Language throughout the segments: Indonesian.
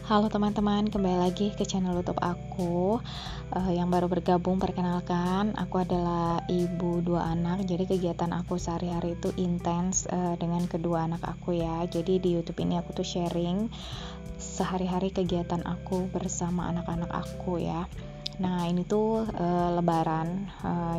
Halo teman-teman, kembali lagi ke channel YouTube aku. Yang baru bergabung, perkenalkan, aku adalah ibu dua anak. Jadi kegiatan aku sehari-hari itu intens dengan kedua anak aku ya. Jadi di YouTube ini aku tuh sharing sehari-hari kegiatan aku bersama anak-anak aku ya. Nah ini tuh lebaran,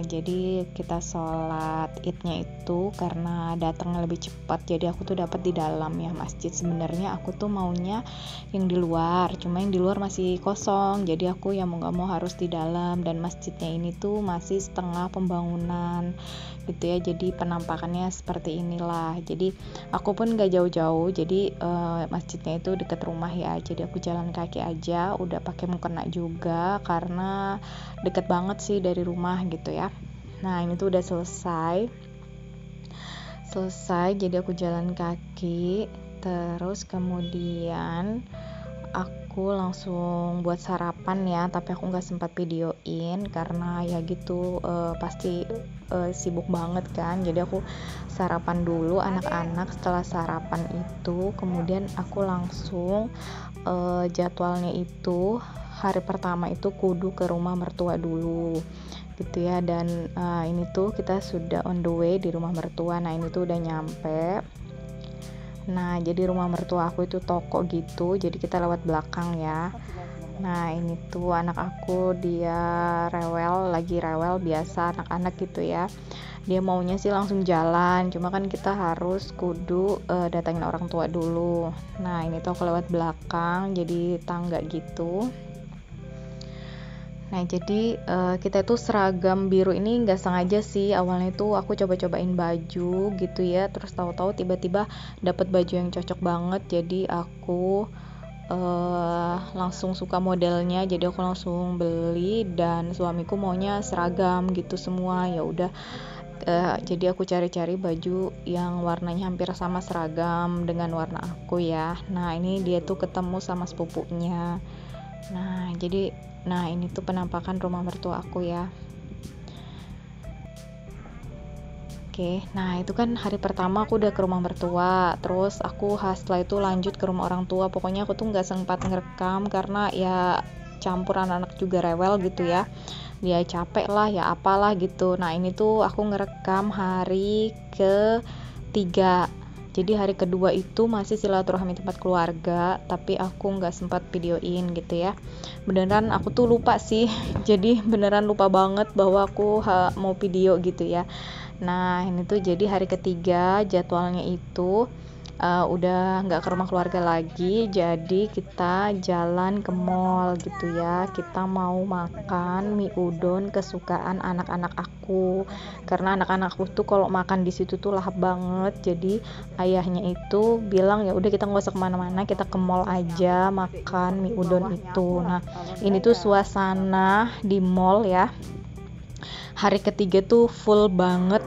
jadi kita sholat idnya itu karena datangnya lebih cepat, jadi aku tuh dapat di dalam ya masjid. Sebenarnya aku tuh maunya yang di luar, cuma yang di luar masih kosong, jadi aku yang mau gak mau harus di dalam, dan masjidnya ini tuh masih setengah pembangunan gitu ya, jadi penampakannya seperti inilah. Jadi aku pun gak jauh-jauh, jadi masjidnya itu deket rumah ya, jadi aku jalan kaki aja, udah pakai mukena juga karena deket banget sih dari rumah gitu ya. Nah ini tuh udah selesai, jadi aku jalan kaki, terus kemudian aku langsung buat sarapan ya, tapi aku nggak sempat videoin karena ya gitu pasti sibuk banget kan. Jadi aku sarapan dulu anak-anak, setelah sarapan itu kemudian aku langsung jadwalnya itu hari pertama itu kudu ke rumah mertua dulu gitu ya. Dan ini tuh kita sudah on the way di rumah mertua. Nah ini tuh udah nyampe. Nah jadi rumah mertua aku itu toko gitu, jadi kita lewat belakang ya. Nah ini tuh anak aku, dia lagi rewel biasa anak-anak gitu ya. Dia maunya sih langsung jalan, cuma kan kita harus kudu datangin orang tua dulu. Nah ini tuh aku lewat belakang, jadi tangga gitu. Nah jadi kita itu seragam biru ini nggak sengaja sih, awalnya itu aku coba-cobain baju gitu ya, terus tahu-tahu tiba-tiba dapat baju yang cocok banget, jadi aku langsung suka modelnya, jadi aku langsung beli, dan suamiku maunya seragam gitu semua. Ya udah jadi aku cari-cari baju yang warnanya hampir sama seragam dengan warna aku ya. Nah ini dia tuh ketemu sama sepupunya. Nah ini tuh penampakan rumah mertua aku ya. Oke, nah itu kan hari pertama aku udah ke rumah mertua, terus aku setelah itu lanjut ke rumah orang tua. Pokoknya aku tuh nggak sempat ngerekam karena ya campuran anak juga rewel gitu ya, dia capek lah ya apalah gitu. Nah ini tuh aku ngerekam hari ketiga. Jadi hari kedua itu masih silaturahmi tempat keluarga, tapi aku nggak sempat videoin gitu ya. Beneran aku tuh lupa sih, jadi beneran lupa banget bahwa aku mau video gitu ya. Nah ini tuh jadi hari ketiga, jadwalnya itu udah nggak ke rumah keluarga lagi, jadi kita jalan ke mall gitu ya. Kita mau makan mie udon kesukaan anak-anak aku, karena anak-anak aku tuh kalau makan di situ tuh lahap banget. Jadi ayahnya itu bilang ya udah kita nggak usah kemana-mana, kita ke mall aja makan mie udon itu. Nah ini tuh suasana di mall ya. Hari ketiga tuh full banget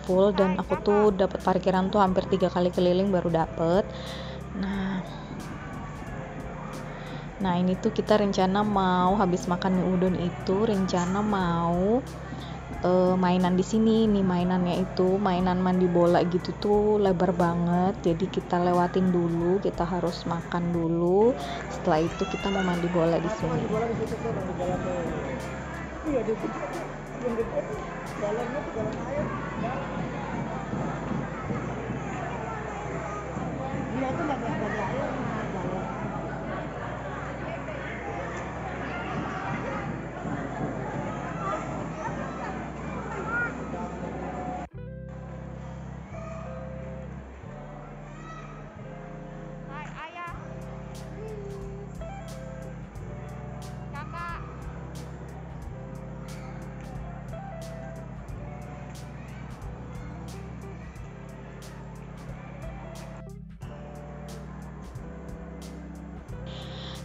full, dan aku tuh dapat parkiran tuh hampir 3 kali keliling baru dapet. Nah ini tuh kita rencana mau habis makan mie udon itu rencana mau mainan di sini nih. Mainannya itu mainan mandi bola gitu tuh, lebar banget, jadi kita lewatin dulu, kita harus makan dulu, setelah itu kita mau mandi bola di sini.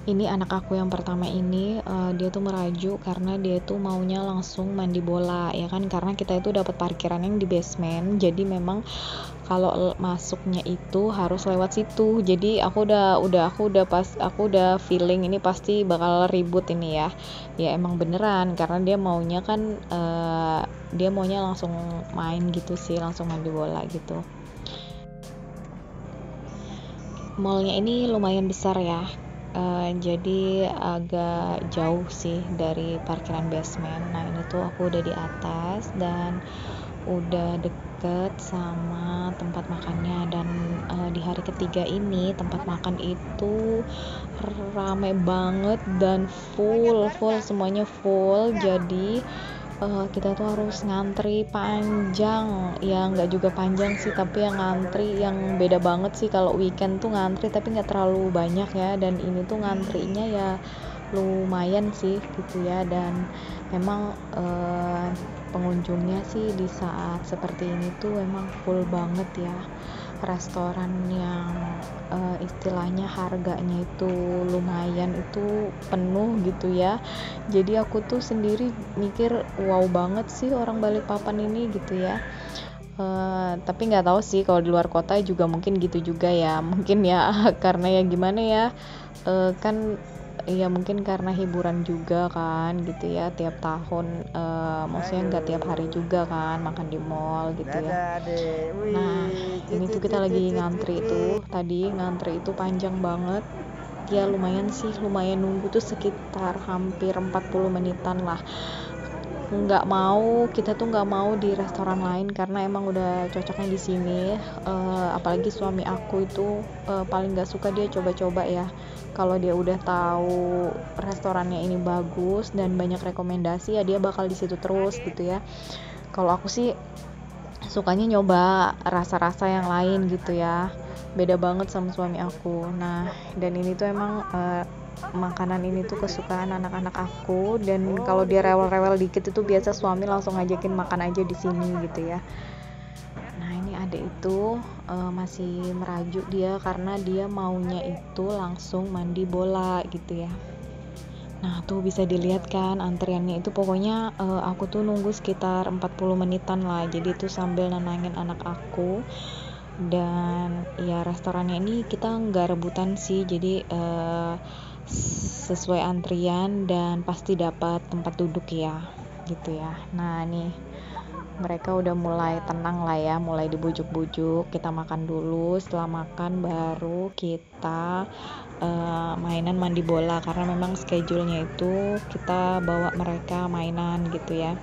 Ini anak aku yang pertama ini dia tuh merajuk karena dia tuh maunya langsung mandi bola ya kan, karena kita itu dapat parkiran yang di basement, jadi memang kalau masuknya itu harus lewat situ. Jadi aku udah feeling ini pasti bakal ribut ini ya. Ya emang beneran, karena dia maunya kan dia maunya langsung main gitu sih, langsung mandi bola gitu. Mallnya ini lumayan besar ya, jadi agak jauh sih dari parkiran basement. Nah ini tuh aku udah di atas dan udah deket sama tempat makannya, dan di hari ketiga ini tempat makan itu rame banget dan full semuanya full. Jadi kita tuh harus ngantri panjang, ya nggak juga panjang sih, tapi yang ngantri yang beda banget sih. Kalau weekend tuh ngantri tapi nggak terlalu banyak ya, dan ini tuh ngantrinya ya lumayan sih gitu ya. Dan memang pengunjungnya sih di saat seperti ini tuh memang full banget ya. Restoran yang istilahnya harganya itu lumayan, itu penuh gitu ya. Jadi aku tuh sendiri mikir wow banget sih orang Balikpapan ini gitu ya. Tapi nggak tahu sih kalau di luar kota juga mungkin gitu juga ya, mungkin ya karena ya gimana ya, kan ya mungkin karena hiburan juga kan gitu ya, tiap tahun maksudnya nggak tiap hari juga kan makan di mall gitu ya. Nah ini tuh kita lagi ngantri itu, tadi ngantri itu panjang banget ya, lumayan sih, lumayan nunggu tuh sekitar hampir 40 menitan lah. Kita tuh nggak mau di restoran lain karena emang udah cocoknya di sini. Apalagi suami aku itu paling nggak suka dia coba-coba ya. Kalau dia udah tahu restorannya ini bagus dan banyak rekomendasi ya dia bakal di situ terus gitu ya. Kalau aku sih sukanya nyoba rasa-rasa yang lain gitu ya, beda banget sama suami aku. Nah dan ini tuh emang makanan ini tuh kesukaan anak-anak aku, dan kalau dia rewel-rewel dikit itu biasa suami langsung ngajakin makan aja di sini gitu ya. Nah ini adik itu masih merajuk dia karena dia maunya itu langsung mandi bola gitu ya. Nah tuh bisa dilihat kan antriannya itu, pokoknya aku tuh nunggu sekitar 40 menitan lah. Jadi itu sambil nenangin anak aku. Dan ya restorannya ini kita nggak rebutan sih, jadi sesuai antrian dan pasti dapat tempat duduk ya gitu ya. Nah nih mereka udah mulai tenang lah ya, mulai dibujuk-bujuk, kita makan dulu, setelah makan baru kita mainan mandi bola, karena memang schedule-nya itu kita bawa mereka mainan gitu ya.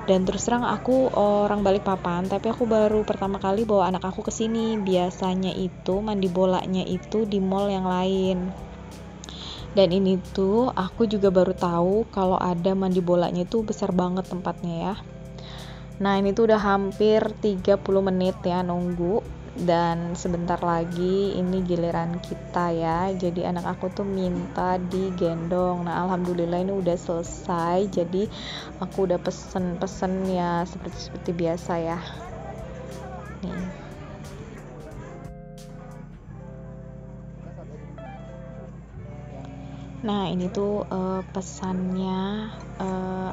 Dan terus terang aku orang Balikpapan, tapi aku baru pertama kali bawa anak aku ke sini. Biasanya itu mandi bolanya itu di mall yang lain. Dan ini tuh aku juga baru tahu kalau ada mandi bolanya itu besar banget tempatnya ya. Nah ini tuh udah hampir 30 menit ya nunggu, dan sebentar lagi ini giliran kita ya. Jadi anak aku tuh minta digendong. Nah alhamdulillah ini udah selesai, jadi aku udah pesen ya seperti biasa ya nih. Nah ini tuh pesannya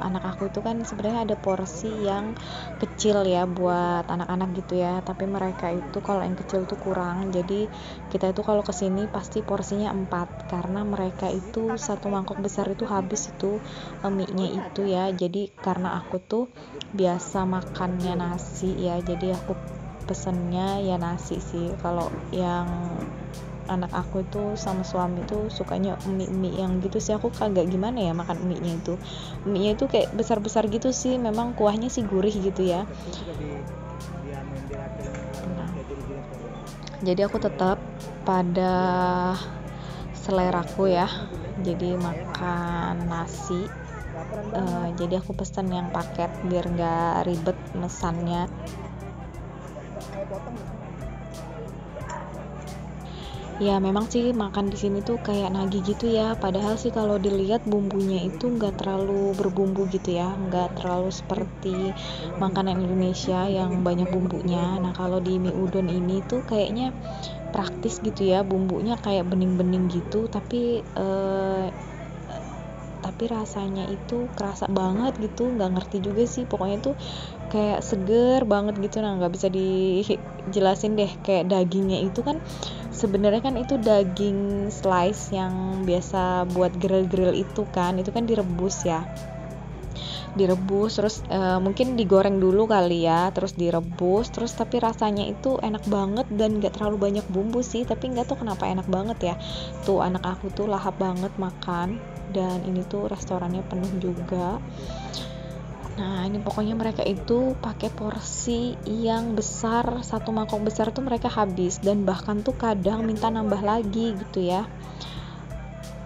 anak aku itu kan sebenarnya ada porsi yang kecil ya buat anak-anak gitu ya, tapi mereka itu kalau yang kecil tuh kurang. Jadi kita itu kalau kesini pasti porsinya 4, karena mereka itu satu mangkok besar itu habis itu mie-nya itu ya. Jadi karena aku tuh biasa makannya nasi ya, jadi aku pesennya ya nasi sih. Kalau yang anak aku itu sama suami itu sukanya mie yang gitu sih. Aku kagak gimana ya makan mie-nya itu kayak besar-besar gitu sih, memang kuahnya sih gurih gitu ya. Nah, jadi aku tetap pada seleraku ya, jadi makan nasi. Jadi aku pesan yang paket biar nggak ribet mesannya. Ya memang sih makan di sini tuh kayak nagih gitu ya, padahal sih kalau dilihat bumbunya itu nggak terlalu berbumbu gitu ya, nggak terlalu seperti makanan Indonesia yang banyak bumbunya. Nah kalau di mie udon ini tuh kayaknya praktis gitu ya, bumbunya kayak bening-bening gitu, tapi rasanya itu kerasa banget gitu, nggak ngerti juga sih, pokoknya tuh kayak seger banget gitu. Nah nggak bisa dijelasin deh, kayak dagingnya itu kan sebenarnya kan itu daging slice yang biasa buat grill itu kan direbus ya. direbus, terus mungkin digoreng dulu kali ya, terus direbus, terus tapi rasanya itu enak banget dan gak terlalu banyak bumbu sih, tapi gak tahu kenapa enak banget ya. Tuh anak aku tuh lahap banget makan, dan ini tuh restorannya penuh juga. Nah ini pokoknya mereka itu pakai porsi yang besar, satu mangkok besar tuh mereka habis, dan bahkan tuh kadang minta nambah lagi gitu ya,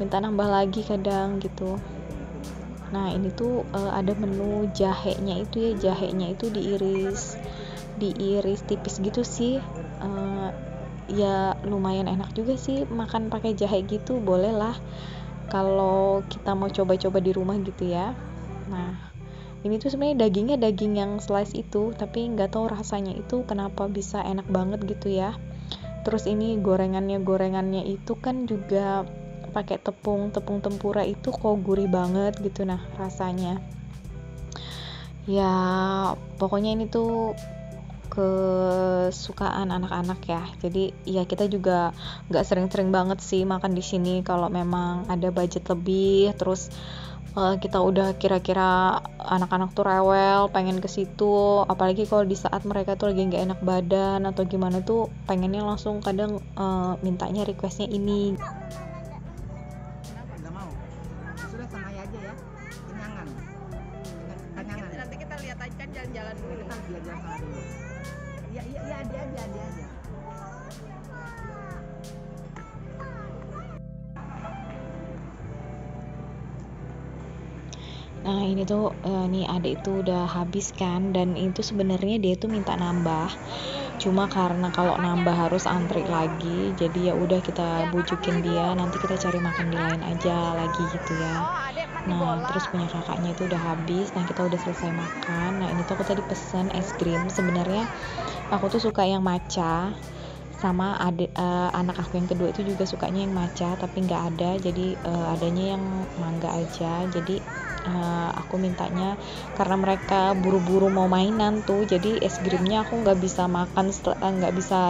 minta nambah lagi kadang gitu. Nah ini tuh ada menu jahenya itu ya, jahenya itu diiris tipis gitu sih. Ya lumayan enak juga sih makan pakai jahe gitu, boleh lah kalau kita mau coba-coba di rumah gitu ya. Nah ini tuh sebenarnya dagingnya daging yang slice itu, tapi nggak tahu rasanya itu kenapa bisa enak banget gitu ya. Terus ini gorengannya itu kan juga pakai tepung tempura itu kok gurih banget gitu. Nah rasanya ya pokoknya ini tuh kesukaan anak-anak ya. Jadi ya kita juga nggak sering-sering banget sih makan di sini kalau memang ada budget lebih, terus kita udah kira-kira anak-anak tuh rewel pengen ke situ, apalagi kalau di saat mereka tuh lagi nggak enak badan atau gimana tuh pengennya langsung kadang mintanya requestnya ini. Nggak mau. Sudah sama aja ya. Kenyangan. Kenyangan. Nanti kita lihat aja kan jalan-jalan dulu. Kita jalan sana dulu. Iya, dia aja. Nah ini tuh nih adik itu udah habis kan, dan itu sebenarnya dia tuh minta nambah, cuma karena kalau nambah harus antri lagi, jadi ya udah kita bujukin dia, nanti kita cari makan di lain aja lagi gitu ya. Nah terus punya kakaknya itu udah habis, nah kita udah selesai makan. Nah ini tuh aku tadi pesen es krim, sebenarnya aku tuh suka yang matcha, sama anak aku yang kedua itu juga sukanya yang matcha tapi nggak ada, jadi adanya yang mangga aja. Jadi aku mintanya karena mereka buru-buru mau mainan tuh, jadi es krimnya aku nggak bisa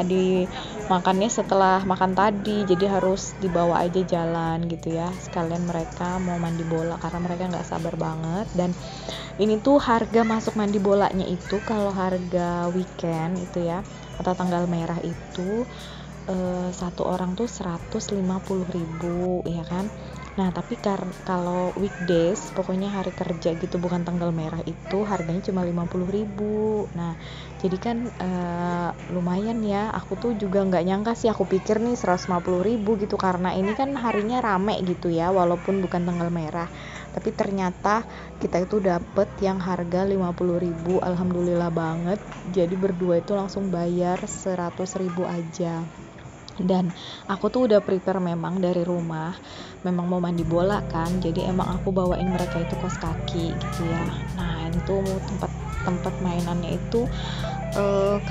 dimakannya setelah makan tadi, jadi harus dibawa aja jalan gitu ya, sekalian mereka mau mandi bola karena mereka nggak sabar banget. Dan ini tuh harga masuk mandi bolanya itu kalau harga weekend itu ya atau tanggal merah itu satu orang tuh 150.000 ya kan. Nah tapi kalau weekdays, pokoknya hari kerja gitu bukan tanggal merah, itu harganya cuma 50.000. Nah jadi kan lumayan ya, aku tuh juga nggak nyangka sih, aku pikir nih 150.000 gitu karena ini kan harinya rame gitu ya walaupun bukan tanggal merah, tapi ternyata kita itu dapet yang harga 50.000. Alhamdulillah banget, jadi berdua itu langsung bayar 100.000 aja. Dan aku tuh udah prepare memang dari rumah, memang mau mandi bola kan, jadi emang aku bawain mereka itu kaos kaki gitu ya. Nah ini tuh tempat mainannya itu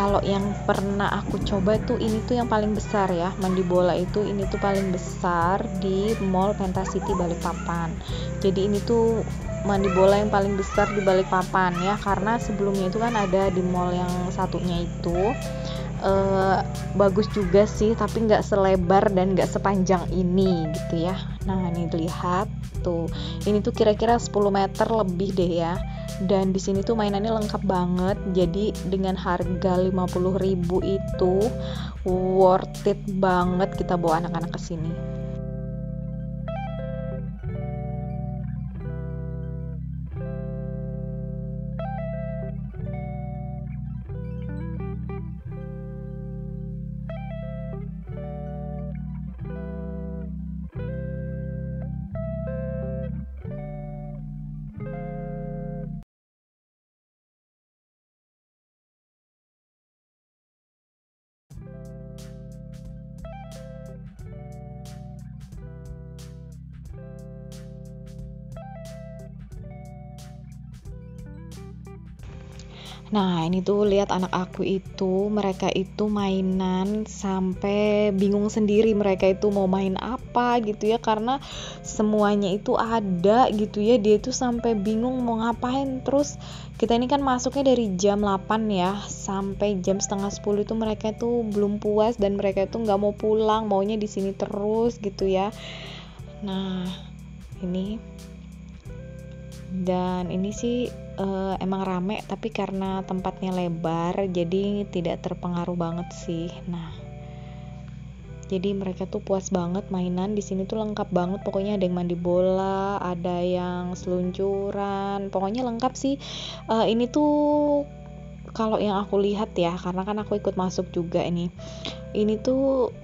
kalau yang pernah aku coba tuh ini tuh yang paling besar ya, mandi bola itu ini tuh paling besar di Mall Pentasiti Balikpapan. Jadi ini tuh mandi bola yang paling besar di Balikpapan ya, karena sebelumnya itu kan ada di mall yang satunya itu bagus juga sih, tapi nggak selebar dan nggak sepanjang ini gitu ya. Nah ini lihat tuh, ini tuh kira-kira 10 meter lebih deh ya, dan di sini tuh mainannya lengkap banget. Jadi dengan harga 50.000 itu worth it banget kita bawa anak-anak ke sini. Nah ini tuh lihat anak aku itu, mereka itu mainan sampai bingung sendiri mereka itu mau main apa gitu ya, karena semuanya itu ada gitu ya, dia tuh sampai bingung mau ngapain. Terus kita ini kan masuknya dari jam 8 ya sampai jam setengah 10 itu mereka tuh belum puas dan mereka tuh nggak mau pulang, maunya di sini terus gitu ya. Nah ini Dan ini sih emang rame, tapi karena tempatnya lebar jadi tidak terpengaruh banget sih. Nah, jadi mereka tuh puas banget mainan di sini tuh, lengkap banget pokoknya. Ada yang mandi bola, ada yang seluncuran, pokoknya lengkap sih. Ini tuh kalau yang aku lihat ya, karena kan aku ikut masuk juga ini tuh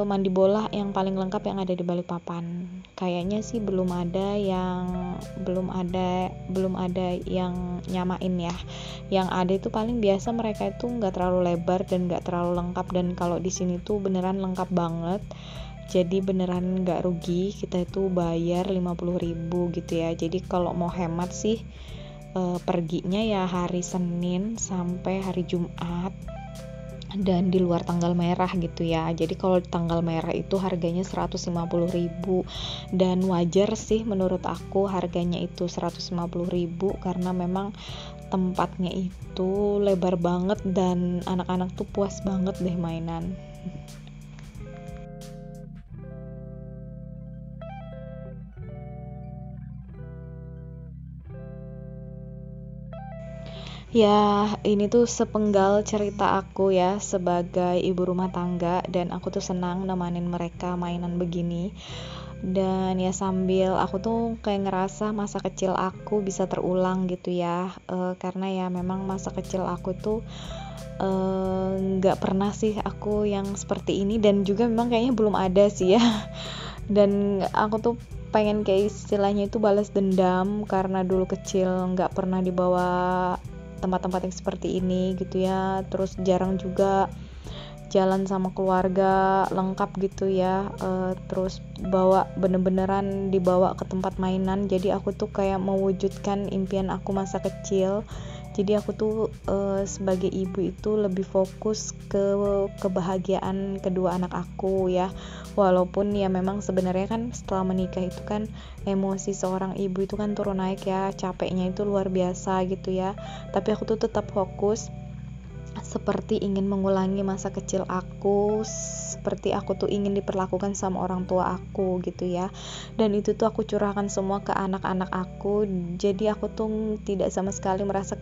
mandi bola yang paling lengkap yang ada di Balikpapan. Kayaknya sih belum ada yang nyamain ya. Yang ada itu paling biasa mereka itu nggak terlalu lebar dan nggak terlalu lengkap, dan kalau di sini tuh beneran lengkap banget. Jadi beneran nggak rugi, kita itu bayar 50.000 gitu ya. Jadi kalau mau hemat sih perginya ya hari Senin sampai hari Jumat, dan di luar tanggal merah gitu ya. Jadi kalau tanggal merah itu harganya 150.000, dan wajar sih menurut aku harganya itu 150.000 karena memang tempatnya itu lebar banget dan anak-anak tuh puas banget deh mainan. Ya, ini tuh sepenggal cerita aku ya sebagai ibu rumah tangga, dan aku tuh senang nemanin mereka mainan begini. Dan ya sambil aku tuh kayak ngerasa masa kecil aku bisa terulang gitu ya. Karena ya memang masa kecil aku tuh nggak pernah sih aku yang seperti ini, dan juga memang kayaknya belum ada sih ya. Dan aku tuh pengen kayak istilahnya itu balas dendam, karena dulu kecil nggak pernah dibawa tempat-tempat yang seperti ini gitu ya. Terus jarang juga jalan sama keluarga lengkap gitu ya. Terus bener-beneran dibawa ke tempat mainan. Jadi aku tuh kayak mewujudkan impian aku masa kecil. Jadi aku tuh sebagai ibu itu lebih fokus ke kebahagiaan kedua anak aku ya. Walaupun ya memang sebenarnya kan setelah menikah itu kan emosi seorang ibu itu kan turun naik ya, capeknya itu luar biasa gitu ya. Tapi aku tuh tetap fokus seperti ingin mengulangi masa kecil aku, seperti aku tuh ingin diperlakukan sama orang tua aku gitu ya. Dan itu tuh aku curahkan semua ke anak-anak aku. Jadi aku tuh tidak sama sekali merasa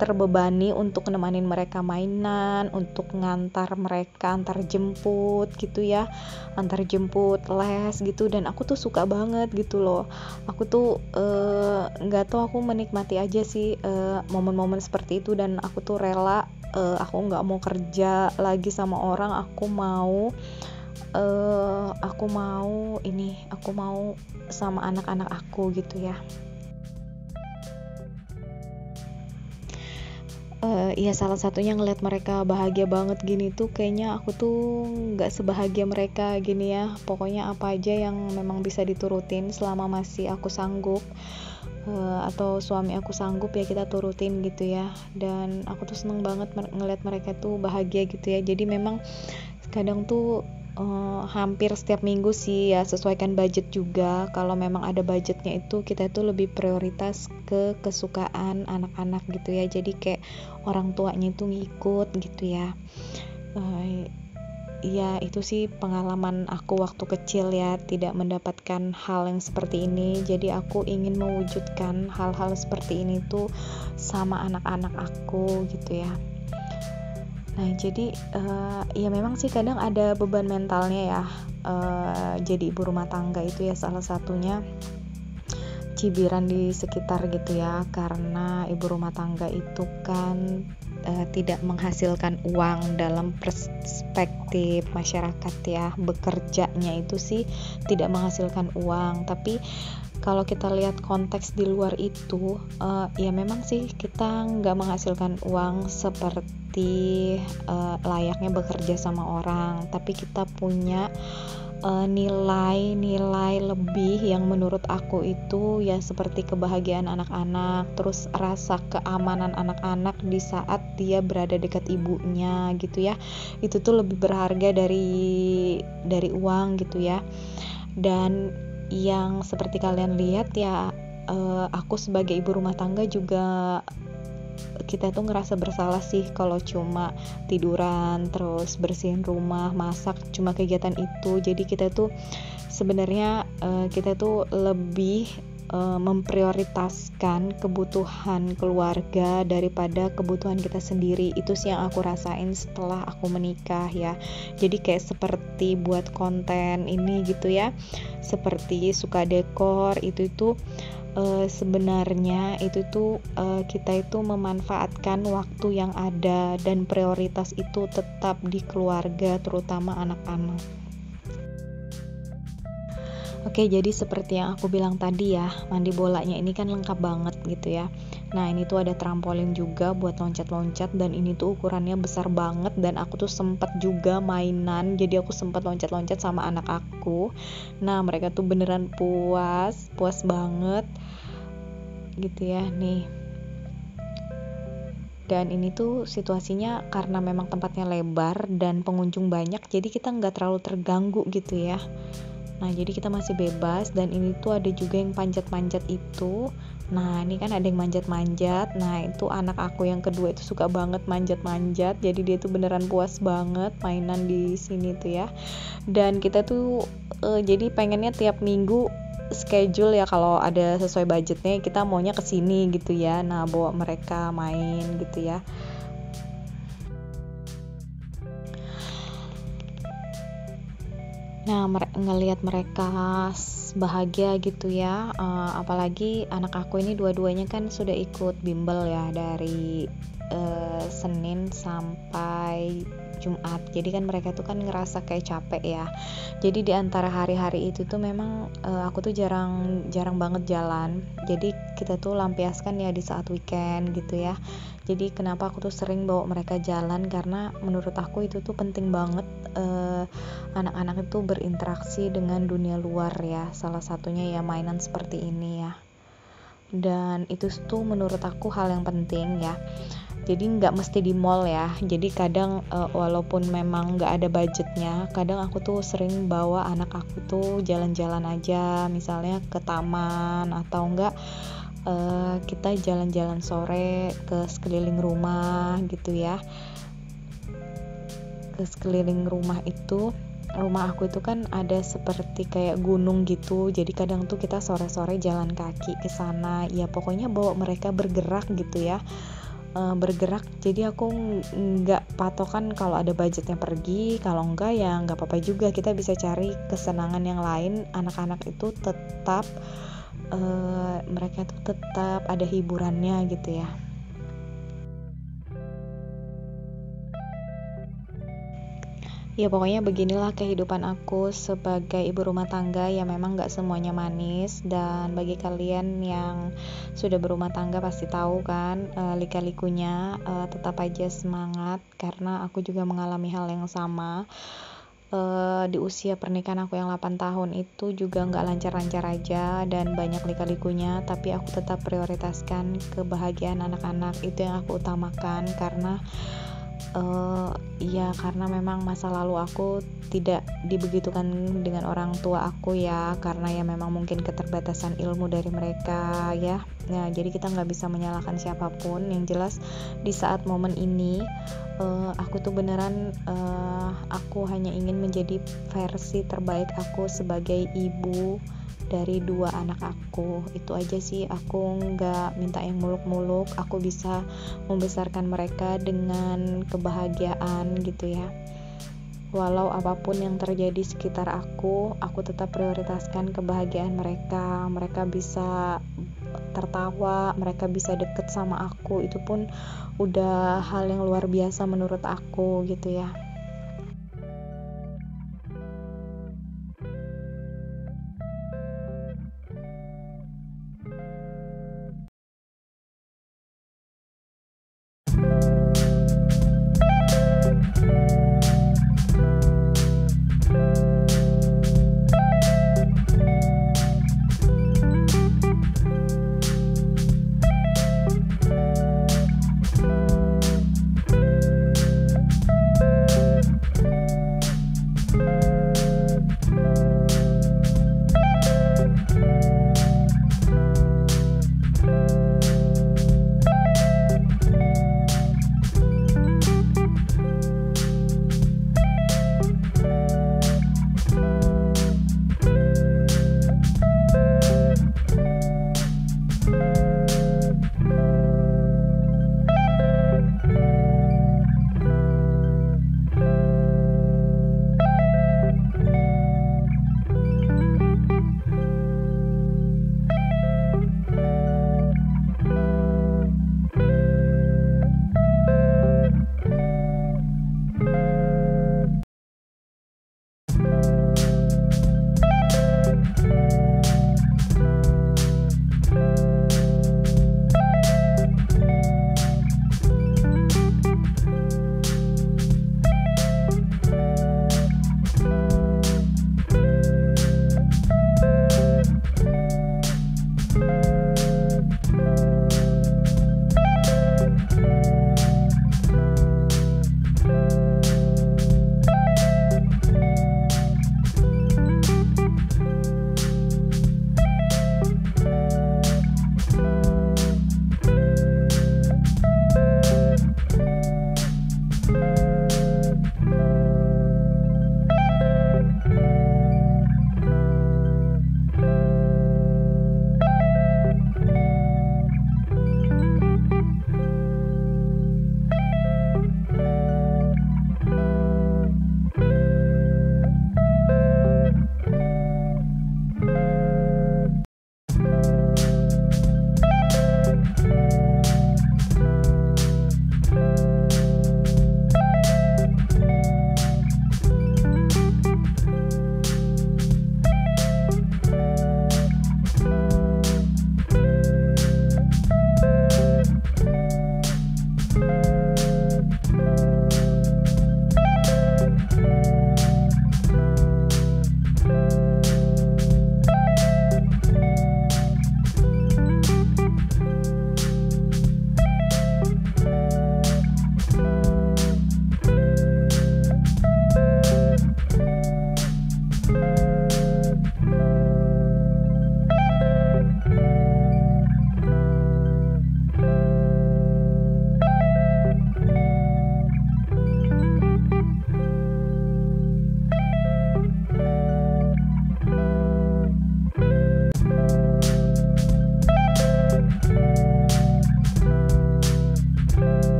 terbebani untuk nemanin mereka mainan, untuk ngantar mereka, antar jemput gitu ya, antar jemput les gitu. Dan aku tuh suka banget gitu loh. Aku tuh nggak tahu, aku menikmati aja sih momen-momen seperti itu. Dan aku tuh rela, aku nggak mau kerja lagi sama orang, aku mau sama anak-anak aku gitu ya. Ya salah satunya ngeliat mereka bahagia banget gini tuh, kayaknya aku tuh nggak sebahagia mereka gini ya. Pokoknya apa aja yang memang bisa diturutin selama masih aku sanggup, atau suami aku sanggup, ya kita turutin gitu ya. Dan aku tuh seneng banget ngeliat mereka tuh bahagia gitu ya. Jadi memang kadang tuh hampir setiap minggu sih ya, sesuaikan budget juga. Kalau memang ada budgetnya itu kita tuh lebih prioritas ke kesukaan anak-anak gitu ya. Jadi kayak orang tuanya itu ngikut gitu ya. Ya itu sih pengalaman aku waktu kecil ya, tidak mendapatkan hal yang seperti ini. Jadi aku ingin mewujudkan hal-hal seperti ini tuh sama anak-anak aku gitu ya. Nah jadi ya memang sih kadang ada beban mentalnya ya, jadi ibu rumah tangga itu ya, salah satunya cibiran di sekitar gitu ya. Karena ibu rumah tangga itu kan tidak menghasilkan uang dalam perspektif masyarakat ya. Bekerjanya itu sih tidak menghasilkan uang, tapi kalau kita lihat konteks di luar itu, ya memang sih kita nggak menghasilkan uang seperti layaknya bekerja sama orang, tapi kita punya nilai-nilai lebih yang menurut aku itu ya seperti kebahagiaan anak-anak, terus rasa keamanan anak-anak di saat dia berada dekat ibunya gitu ya. Itu tuh lebih berharga dari uang gitu ya. Dan yang seperti kalian lihat ya, aku sebagai ibu rumah tangga juga, kita tuh ngerasa bersalah sih kalau cuma tiduran terus bersihin rumah, masak, cuma kegiatan itu. Jadi kita tuh sebenarnya kita tuh lebih memprioritaskan kebutuhan keluarga daripada kebutuhan kita sendiri. Itu sih yang aku rasain setelah aku menikah ya. Jadi kayak seperti buat konten ini gitu ya, seperti suka dekor itu sebenarnya kita itu memanfaatkan waktu yang ada, dan prioritas itu tetap di keluarga, terutama anak-anak. Oke, jadi seperti yang aku bilang tadi ya, mandi bolanya ini kan lengkap banget gitu ya. Nah, ini tuh ada trampolin juga buat loncat-loncat, dan ini tuh ukurannya besar banget, dan aku tuh sempet juga mainan, jadi aku sempet loncat-loncat sama anak aku. Nah, mereka tuh beneran puas banget gitu ya nih. Dan ini tuh situasinya karena memang tempatnya lebar dan pengunjung banyak, jadi kita nggak terlalu terganggu gitu ya. Nah, jadi kita masih bebas, dan ini tuh ada juga yang panjat-panjat itu. Nah, ini kan ada yang manjat-manjat. Nah, itu anak aku yang kedua itu suka banget manjat-manjat. Jadi dia tuh beneran puas banget mainan di sini tuh ya. Dan kita tuh jadi pengennya tiap minggu schedule ya, kalau ada sesuai budgetnya kita maunya ke sini gitu ya. Nah, bawa mereka main gitu ya. Nah, ngelihat mereka bahagia gitu ya, apalagi anak aku ini dua-duanya kan sudah ikut bimbel ya dari Senin sampai Jumat. Jadi kan mereka tuh kan ngerasa kayak capek ya. Jadi di antara hari-hari itu tuh memang aku tuh jarang banget jalan. Jadi kita tuh lampiaskan ya di saat weekend gitu ya. Jadi kenapa aku tuh sering bawa mereka jalan, karena menurut aku itu tuh penting banget anak-anak itu berinteraksi dengan dunia luar ya. Salah satunya ya mainan seperti ini ya. Dan itu tuh menurut aku hal yang penting ya. Jadi nggak mesti di mall ya. Jadi kadang walaupun memang nggak ada budgetnya, kadang aku tuh sering bawa anak aku tuh jalan-jalan aja, misalnya ke taman, atau enggak kita jalan-jalan sore ke sekeliling rumah gitu ya. Ke sekeliling rumah itu, rumah aku itu kan ada seperti kayak gunung gitu. Jadi kadang tuh kita sore-sore jalan kaki ke sana. Ya pokoknya bawa mereka bergerak gitu ya. Bergerak, jadi aku nggak patokan kalau ada budgetnya pergi, kalau enggak ya nggak apa-apa juga, kita bisa cari kesenangan yang lain. Anak-anak itu tetap mereka tuh tetap ada hiburannya gitu ya. Ya pokoknya beginilah kehidupan aku sebagai ibu rumah tangga, ya memang gak semuanya manis. Dan bagi kalian yang sudah berumah tangga pasti tahu kan lika-likunya. Tetap aja semangat, karena aku juga mengalami hal yang sama. Di usia pernikahan aku yang 8 tahun itu juga gak lancar-lancar aja dan banyak lika-likunya, tapi aku tetap prioritaskan kebahagiaan anak-anak. Itu yang aku utamakan, karena karena memang masa lalu aku tidak dibegitukan dengan orang tua aku ya, karena ya memang mungkin keterbatasan ilmu dari mereka ya. Nah, jadi kita nggak bisa menyalahkan siapapun. Yang jelas di saat momen ini aku tuh beneran aku hanya ingin menjadi versi terbaik aku sebagai ibu dari dua anak aku. Itu aja sih, aku nggak minta yang muluk-muluk. Aku bisa membesarkan mereka dengan kebahagiaan gitu ya. Walau apapun yang terjadi sekitar aku tetap prioritaskan kebahagiaan mereka. Mereka bisa tertawa, mereka bisa deket sama aku, itu pun udah hal yang luar biasa menurut aku gitu ya.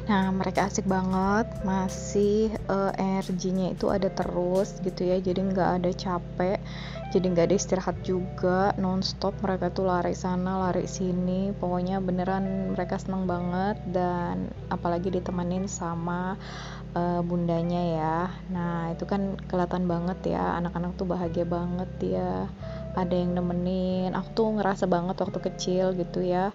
Nah, mereka asik banget, masih energinya itu ada terus gitu ya, jadi nggak ada capek, jadi nggak ada istirahat juga, nonstop mereka tuh lari sana, lari sini, pokoknya beneran mereka seneng banget, dan apalagi ditemenin sama bundanya ya. Nah, itu kan kelihatan banget ya, anak-anak tuh bahagia banget ya, ada yang nemenin. Aku tuh ngerasa banget waktu kecil gitu ya,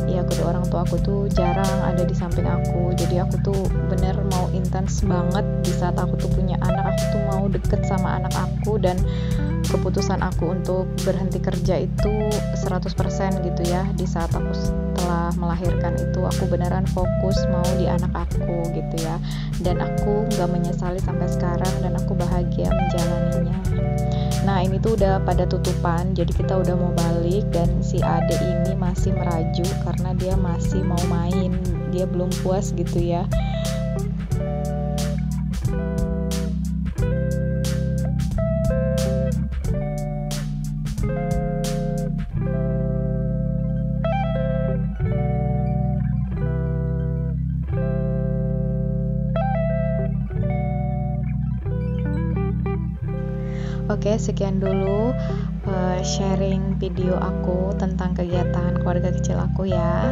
ya kedua orang tua aku tuh jarang ada di samping aku, jadi aku tuh bener mau intens banget di saat aku tuh punya anak, aku tuh mau deket sama anak aku, dan keputusan aku untuk berhenti kerja itu 100% gitu ya. Di saat aku setelah melahirkan itu aku beneran fokus mau di anak aku gitu ya, dan aku nggak menyesali sampai sekarang, dan aku bahagia menjalaninya. Nah, ini tuh udah pada tutupan, jadi kita udah mau balik, dan si ade ini masih merajuk karena dia masih mau main, dia belum puas gitu ya. Oke, sekian dulu sharing video aku tentang kegiatan keluarga kecil aku ya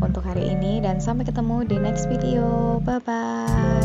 untuk hari ini, dan sampai ketemu di next video. Bye bye.